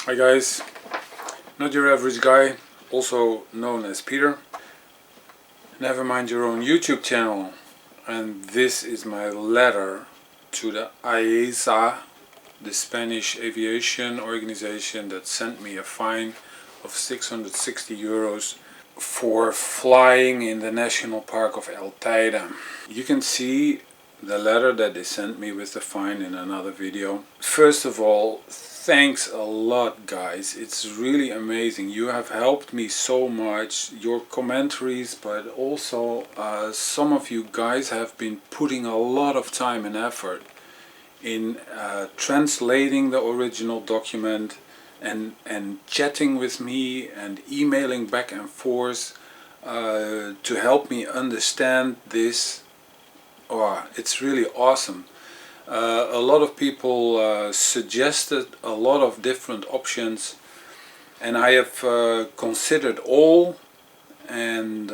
Hi guys, not your average guy, also known as Peter. Never mind your own YouTube channel. And this is my letter to the AESA, the Spanish aviation organization that sent me a fine of 660 euros for flying in the National Park of Teide. You can see the letter that they sent me with the fine in another video. First of all, thanks a lot guys, it's really amazing. You have helped me so much, your commentaries, but also some of you guys have been putting a lot of time and effort in translating the original document and chatting with me and emailing back and forth to help me understand this. Oh, it's really awesome. A lot of people suggested a lot of different options, and I have considered all, and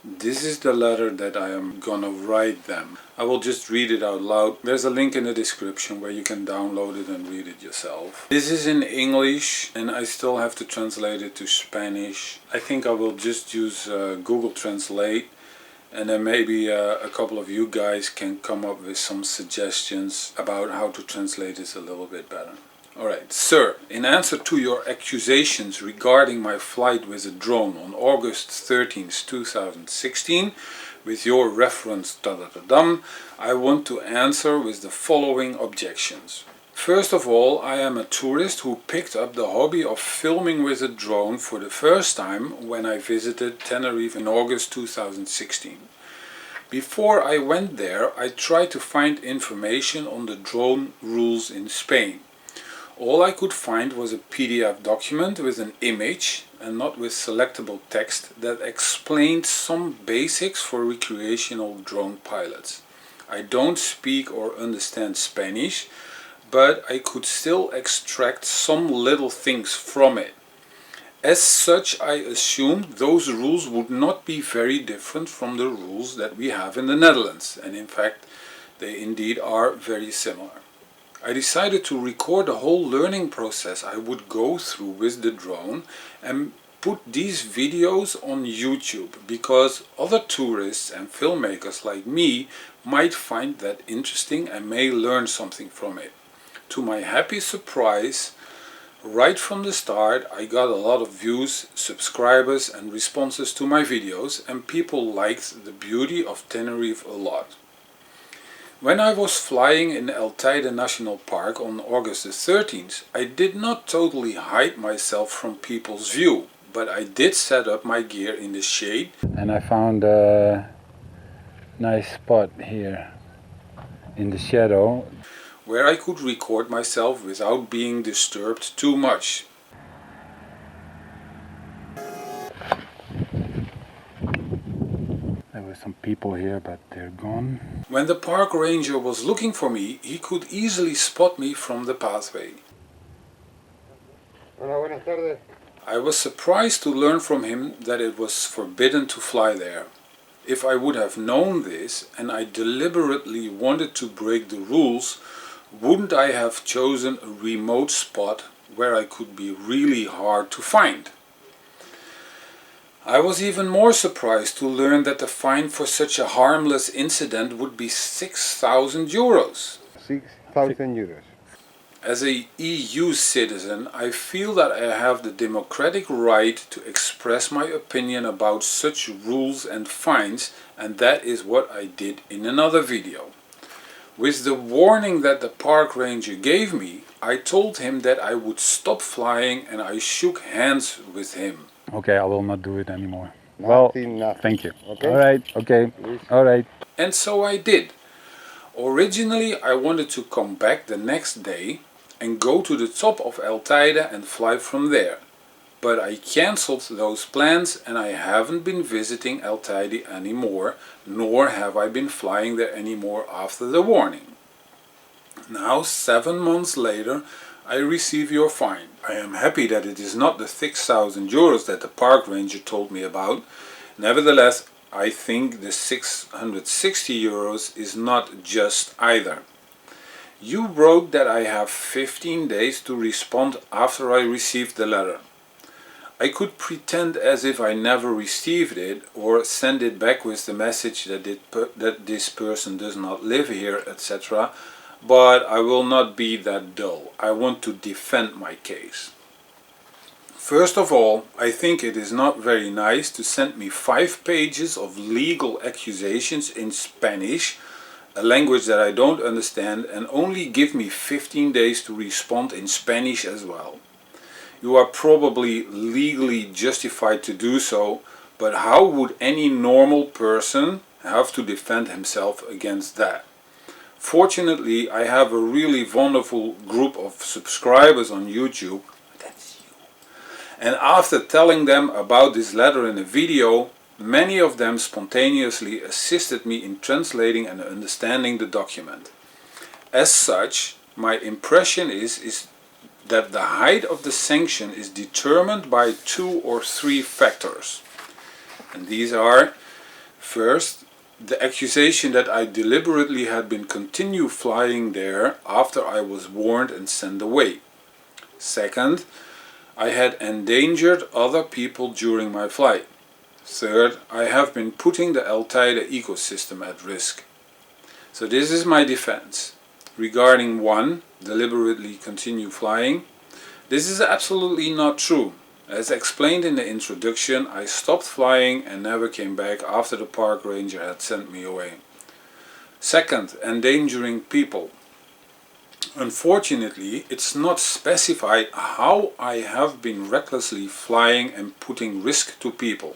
this is the letter that I am gonna write them. I will just read it out loud. There's a link in the description where you can download it and read it yourself. This is in English and I still have to translate it to Spanish. I think I will just use Google Translate, and then maybe a couple of you guys can come up with some suggestions about how to translate this a little bit better. Alright, sir, in answer to your accusations regarding my flight with a drone on August 13th, 2016, with your reference I want to answer with the following objections. First of all, I am a tourist who picked up the hobby of filming with a drone for the first time when I visited Tenerife in August 2016. Before I went there, I tried to find information on the drone rules in Spain. All I could find was a PDF document with an image and not with selectable text that explained some basics for recreational drone pilots. I don't speak or understand Spanish, but I could still extract some little things from it. As such, I assumed those rules would not be very different from the rules that we have in the Netherlands, and in fact they indeed are very similar. I decided to record the whole learning process I would go through with the drone and put these videos on YouTube because other tourists and filmmakers like me might find that interesting and may learn something from it. To my happy surprise, right from the start I got a lot of views, subscribers and responses to my videos, and people liked the beauty of Tenerife a lot. When I was flying in Teide National Park on August the 13th, I did not totally hide myself from people's view, but I did set up my gear in the shade. And I found a nice spot here in the shadow where I could record myself without being disturbed too much. There were some people here, but they're gone. When the park ranger was looking for me, he could easily spot me from the pathway. Hola, buenas tardes. I was surprised to learn from him that it was forbidden to fly there. If I would have known this, and I deliberately wanted to break the rules, wouldn't I have chosen a remote spot where I could be really hard to find? I was even more surprised to learn that the fine for such a harmless incident would be 6,000 euros. 6,000 euros. As a EU citizen, I feel that I have the democratic right to express my opinion about such rules and fines, and that is what I did in another video. With the warning that the park ranger gave me, I told him that I would stop flying, and I shook hands with him. Okay, I will not do it anymore. Nothing. Thank you. Okay. Alright, okay, Please. alright. And so I did. Originally I wanted to come back the next day and go to the top of Teide and fly from there. But I cancelled those plans and I haven't been visiting Teide anymore, nor have I been flying there anymore after the warning. Now, 7 months later, I receive your fine. I am happy that it is not the 6,000 euros that the park ranger told me about. Nevertheless, I think the 660 euros is not just either. You wrote that I have 15 days to respond after I received the letter. I could pretend as if I never received it or send it back with the message that this person does not live here, etc. But I will not be that dull. I want to defend my case. First of all, I think it is not very nice to send me 5 pages of legal accusations in Spanish, a language that I don't understand, and only give me 15 days to respond in Spanish as well. You are probably legally justified to do so, but how would any normal person have to defend himself against that? Fortunately, I have a really wonderful group of subscribers on YouTube. That's you. And after telling them about this letter in a video, many of them spontaneously assisted me in translating and understanding the document. As such, my impression is that the height of the sanction is determined by 2 or 3 factors. And these are, first, the accusation that I deliberately had been continue flying there after I was warned and sent away. Second, I had endangered other people during my flight. Third, I have been putting the Teide ecosystem at risk. So this is my defense. Regarding 1, deliberately continue flying, this is absolutely not true. As explained in the introduction, I stopped flying and never came back after the park ranger had sent me away. Second, endangering people. Unfortunately, it's not specified how I have been recklessly flying and putting risk to people.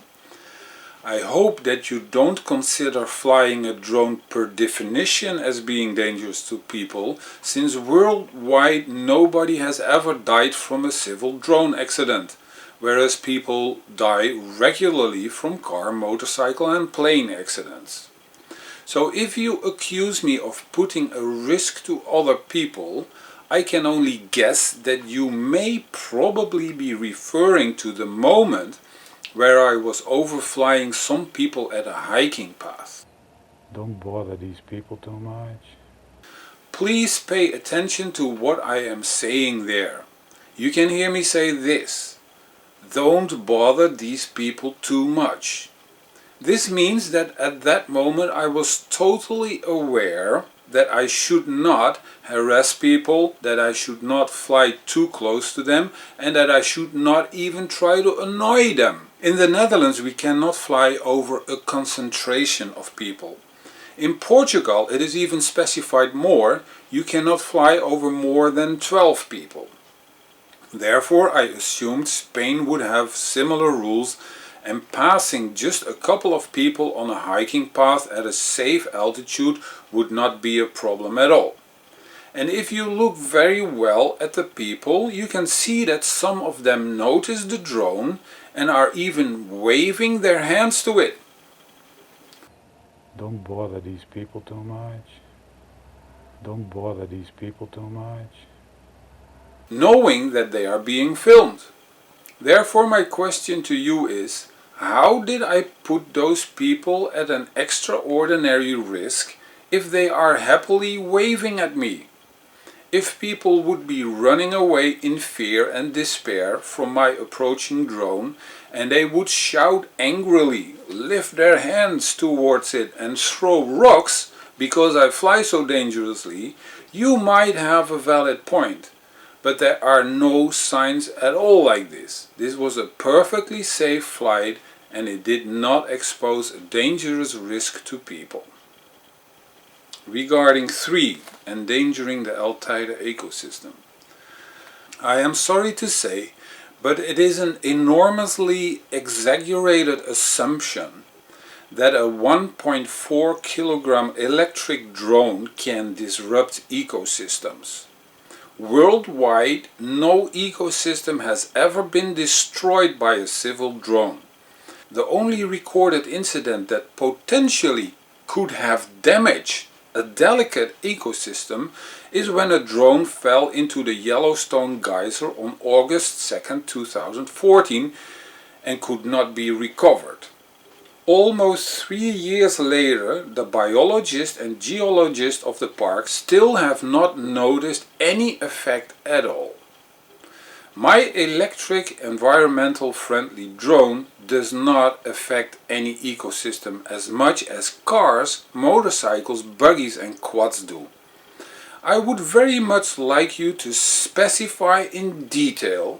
I hope that you don't consider flying a drone per definition as being dangerous to people, since worldwide nobody has ever died from a civil drone accident, whereas people die regularly from car, motorcycle and plane accidents. So if you accuse me of putting a risk to other people, I can only guess that you may probably be referring to the moment where I was overflying some people at a hiking path. Don't bother these people too much. Please pay attention to what I am saying there. You can hear me say this: don't bother these people too much. This means that at that moment I was totally aware that I should not harass people, that I should not fly too close to them, and that I should not even try to annoy them. In the Netherlands we cannot fly over a concentration of people. In Portugal it is even specified more: you cannot fly over more than 12 people. Therefore I assumed Spain would have similar rules, and passing just a couple of people on a hiking path at a safe altitude would not be a problem at all. And if you look very well at the people, you can see that some of them notice the drone and are even waving their hands to it. Don't bother these people too much. Don't bother these people too much. Knowing that they are being filmed. Therefore my question to you is, how did I put those people at an extraordinary risk if they are happily waving at me? If people would be running away in fear and despair from my approaching drone, and they would shout angrily, lift their hands towards it and throw rocks because I fly so dangerously, you might have a valid point. But there are no signs at all like this. This was a perfectly safe flight and it did not expose a dangerous risk to people. Regarding 3, endangering the Teide ecosystem. I am sorry to say, but it is an enormously exaggerated assumption that a 1.4 kilogram electric drone can disrupt ecosystems. Worldwide, no ecosystem has ever been destroyed by a civil drone. The only recorded incident that potentially could have damaged a delicate ecosystem is when a drone fell into the Yellowstone geyser on August 2, 2014 and could not be recovered. Almost 3 years later, the biologists and geologists of the park still have not noticed any effect at all. My electric environmental friendly drone does not affect any ecosystem as much as cars, motorcycles, buggies and quads do. I would very much like you to specify in detail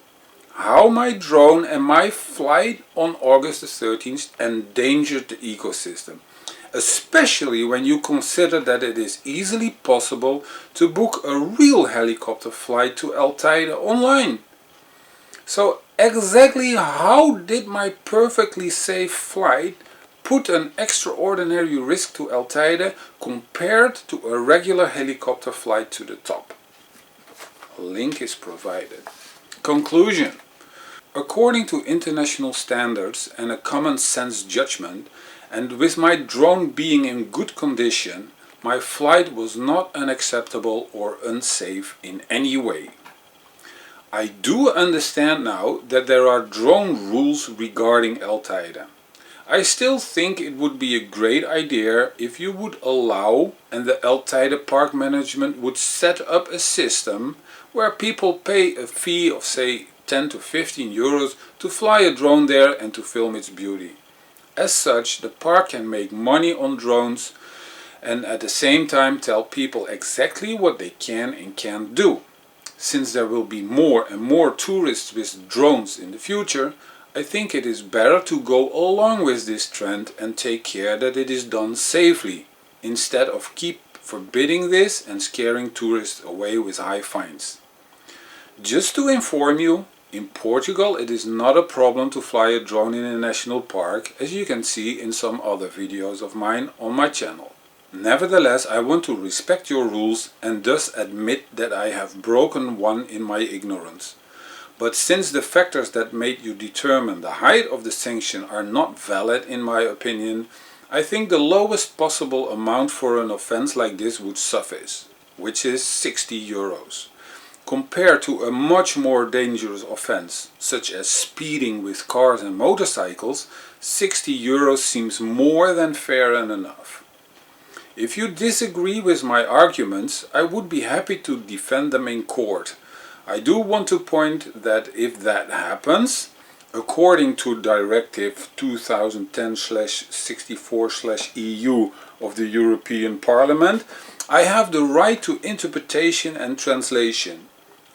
how my drone and my flight on August the 13th endangered the ecosystem, especially when you consider that it is easily possible to book a real helicopter flight to Teide online. So exactly how did my perfectly safe flight put an extraordinary risk to Teide compared to a regular helicopter flight to the top? A link is provided. Conclusion. According to international standards and a common sense judgment, and with my drone being in good condition, my flight was not unacceptable or unsafe in any way. I do understand now that there are drone rules regarding Teide. I still think it would be a great idea if you would allow and the Teide Park management would set up a system where people pay a fee of say 10 to 15 euros to fly a drone there and to film its beauty. As such, the park can make money on drones and at the same time tell people exactly what they can and can't do. Since there will be more and more tourists with drones in the future, I think it is better to go along with this trend and take care that it is done safely, instead of keep forbidding this and scaring tourists away with high fines. Just to inform you, in Portugal it is not a problem to fly a drone in a national park, as you can see in some other videos of mine on my channel. Nevertheless, I want to respect your rules and thus admit that I have broken one in my ignorance. But since the factors that made you determine the height of the sanction are not valid in my opinion, I think the lowest possible amount for an offense like this would suffice, which is 60 euros. Compared to a much more dangerous offense, such as speeding with cars and motorcycles, 60 euros seems more than fair and enough. If you disagree with my arguments, I would be happy to defend them in court. I do want to point that if that happens, according to Directive 2010/64/EU of the European Parliament, I have the right to interpretation and translation.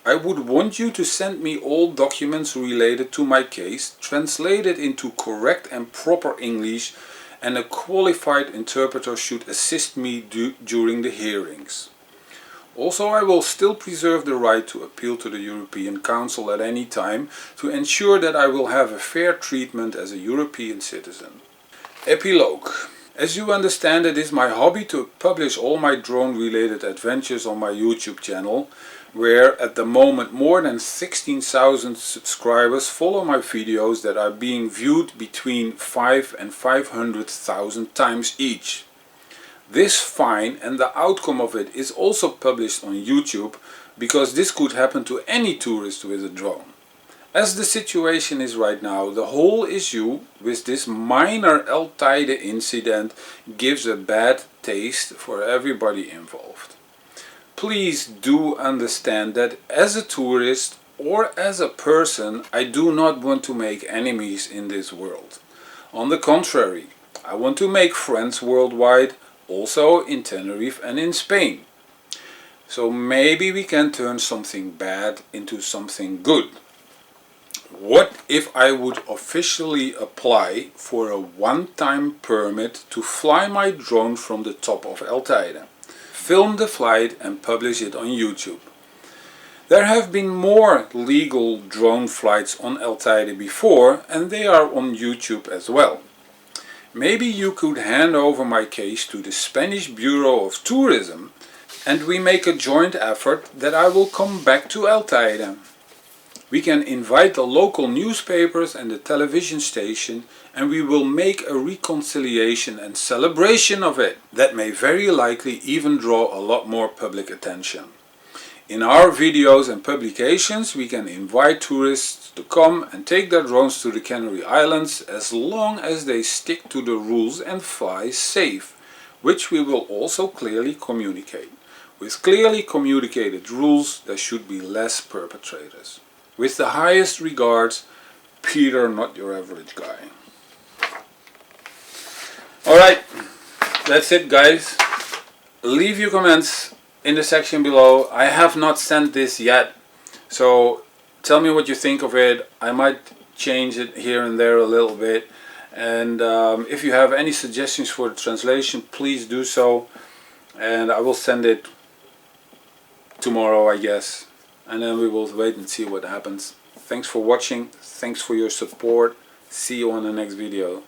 I would want you to send me all documents related to my case, translated into correct and proper English, and a qualified interpreter should assist me during the hearings. Also, I will still preserve the right to appeal to the European Council at any time to ensure that I will have a fair treatment as a European citizen. Epilogue. As you understand, it is my hobby to publish all my drone-related adventures on my YouTube channel, where at the moment more than 16,000 subscribers follow my videos that are being viewed between 5 and 500,000 times each. This fine and the outcome of it is also published on YouTube, because this could happen to any tourist with a drone. As the situation is right now, the whole issue with this minor Teide incident gives a bad taste for everybody involved. Please do understand that as a tourist or as a person, I do not want to make enemies in this world. On the contrary, I want to make friends worldwide, also in Tenerife and in Spain. So maybe we can turn something bad into something good. What if I would officially apply for a one-time permit to fly my drone from the top of Teide, film the flight and publish it on YouTube? There have been more legal drone flights on Teide before, and they are on YouTube as well. Maybe you could hand over my case to the Spanish Bureau of Tourism and we make a joint effort that I will come back to Teide. We can invite the local newspapers and the television station, and we will make a reconciliation and celebration of it that may very likely even draw a lot more public attention. In our videos and publications, we can invite tourists to come and take their drones to the Canary Islands as long as they stick to the rules and fly safe, which we will also clearly communicate. With clearly communicated rules, there should be less perpetrators. With the highest regards, Peter, not your average guy. Alright, that's it guys. Leave your comments in the section below. I have not sent this yet, so tell me what you think of it. I might change it here and there a little bit, and if you have any suggestions for the translation, please do so, and I will send it tomorrow, I guess, and then we will wait and see what happens. Thanks for watching, thanks for your support, see you on the next video.